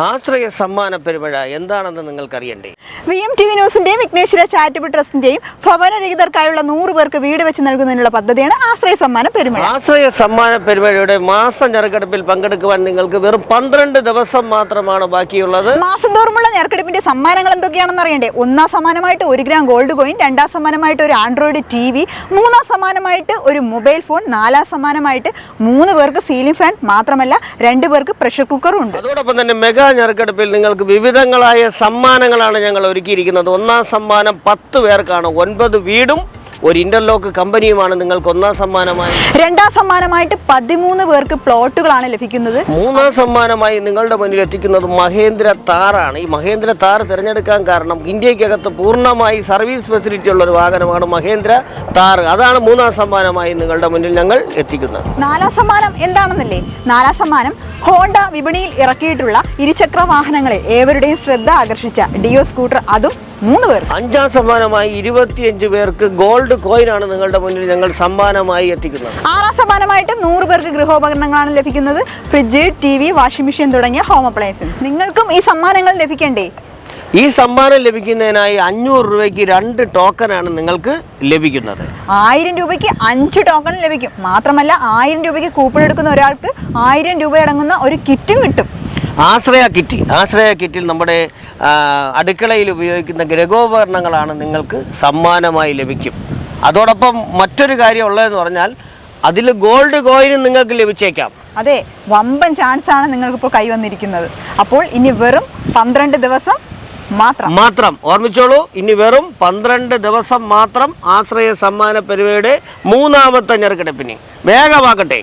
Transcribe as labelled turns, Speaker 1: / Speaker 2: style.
Speaker 1: ആശ്രയ സമ്മാന പെരുമഴ എന്താണെന്ന് നിങ്ങൾക്കറിയണ്ടേ?
Speaker 2: VMTV ന്യൂസിന്റെയും വിഘ്നേശ്വര ചാരിറ്റബിൾ ട്രസ്റ്റിന്റെയും ഭവനരഹിതർക്കായുള്ള 100 പേർക്ക് വീട് വെച്ച് നൽകുന്നതിനുള്ള പദ്ധതിയാണ് ആശ്രയ സമ്മാന പെരുമഴ.
Speaker 1: ആശ്രയ സമ്മാന പെരുമഴയുടെ മാസം ഞെറുക്കെടുപ്പിൽ പങ്കെടുക്കുവാൻ നിങ്ങൾക്ക് വെറും 12 ദിവസം മാത്രമാണ് ബാക്കിയുള്ളത്.
Speaker 2: മാസം തോറുമുള്ള ഞെറുക്കെടുപ്പിന്റെ സമ്മാനങ്ങൾ എന്തൊക്കെയാണെന്ന് അറിയണ്ടേ? 1ാം സമ്മാനമായിട്ട് 1 ഗ്രാം ഗോൾഡ് കോയിൻ, 2ാം സമ്മാനമായിട്ട് ഒരു ആൻഡ്രോയിഡ് TV, 3ാം സമ്മാനമായിട്ട് ഒരു മൊബൈൽ ഫോൺ, 4ാം സമ്മാനമായിട്ട് 3 പേർക്ക് സീലിംഗ് ഫാൻ, മാത്രമല്ല 2 പേർക്ക് പ്രഷർ കുക്കറും ഉണ്ട്.
Speaker 1: അതോടൊപ്പം തന്നെ മെഗാ ഞെറുക്കെടുപ്പിൽ നിങ്ങൾക്ക് വിവിധങ്ങളായ സമ്മാനങ്ങളാണ് ഞങ്ങൾ ഒരുക്കിയിരിക്കുന്നത്. 1ാം സമ്മാനം 10 പേർക്കാണ്. 9 വീടും ഒരു ഇന്റർലോക്ക് കമ്പനിയുമാണ് നിങ്ങൾക്ക് 1ാം സമ്മാനമായി.
Speaker 2: 2ാം സമ്മാനമായിട്ട് 13 പേർക്ക് പ്ലോട്ടുകളാണ് ലഭിക്കുന്നത്.
Speaker 1: 3ാം സമ്മാനമായി നിങ്ങളുടെ മുന്നിൽ എത്തിക്കുന്നത് മഹേന്ദ്ര താറാണ്. ഈ മഹേന്ദ്ര താർ തിരഞ്ഞെടുക്കാൻ കാരണം ഇന്ത്യക്കകത്ത് പൂർണ്ണമായി സർവീസ് ഫെസിലിറ്റി ഉള്ള ഒരു വാഹനമാണ് മഹേന്ദ്ര താർ. അതാണ് 3ാം സമ്മാനമായി നിങ്ങളുടെ മുന്നിൽ ഞങ്ങൾ എത്തിക്കുന്നത്.
Speaker 2: 4ാം സമ്മാനം എന്താണെന്നല്ലേ? 4ാം സമ്മാനം ഹോണ്ട വിപണിയിൽ ഇറക്കിയിട്ടുള്ള ഇരുചക്ര വാഹനങ്ങളിൽ ഏവരുടെയും ശ്രദ്ധ ആകർഷിച്ച ഡിയോ സ്കൂട്ടർ, അതും 3 പേർ.
Speaker 1: 5ാം സമ്മാനമായി 25 പേർക്ക് ഗോൾഡ് കോയിനാണ് നിങ്ങളുടെ മുന്നിൽ ഞങ്ങൾ സമ്മാനമായി എത്തിക്കുന്നത്.
Speaker 2: 6ാം സമ്മാനമായിട്ട് 100 പേർക്ക് ഗൃഹോപകരണങ്ങളാണ് ലഭിക്കുന്നത്. ഫ്രിഡ്ജ്, TV, വാഷിംഗ് മെഷീൻ തുടങ്ങിയ ഹോം അപ്ലയൻസസ്. നിങ്ങൾക്കും ഈ സമ്മാനങ്ങൾ ലഭിക്കണ്ടേ?
Speaker 1: ഈ സമ്മാനം ലഭിക്കുന്നതിനായി 500 രൂപയ്ക്ക് 2 ടോക്കനാണ് നിങ്ങൾക്ക് ലഭിക്കുന്നത്.
Speaker 2: 1000 രൂപയ്ക്ക് 5 ടോക്കൺ ലഭിക്കും. മാത്രമല്ല 1000 രൂപയ്ക്ക് കൂപ്പൺ എടുക്കുന്ന ഒരാൾക്ക് 1000 രൂപ അടങ്ങുന്ന ഒരു കിറ്റും കിട്ടും.
Speaker 1: ആശ്രയ കിറ്റിൽ നമ്മുടെ അടുക്കളയിൽ ഉപയോഗിക്കുന്ന ഗൃഹോപകരണങ്ങളാണ് നിങ്ങൾക്ക് സമ്മാനമായി ലഭിക്കും. അതോടൊപ്പം മറ്റൊരു കാര്യം ഉള്ളതെന്ന് പറഞ്ഞാൽ അതിൽ ഗോൾഡ് കോയിനും നിങ്ങൾക്ക് ലഭിച്ചേക്കാം.
Speaker 2: അതെ, വമ്പൻ ചാൻസാണ് നിങ്ങൾക്കിപ്പോൾ കൈവന്നിരിക്കുന്നത്. അപ്പോൾ ഇനി വെറും 12 ദിവസം മാത്രം
Speaker 1: ഓർമ്മിച്ചോളൂ. ഇനി വെറും 12 ദിവസം മാത്രം ആശ്രയ സമ്മാന പെരുമയുടെ 3ാമത്തെ ഞെറുക്കെടുപ്പിന്. വേഗമാക്കട്ടെ.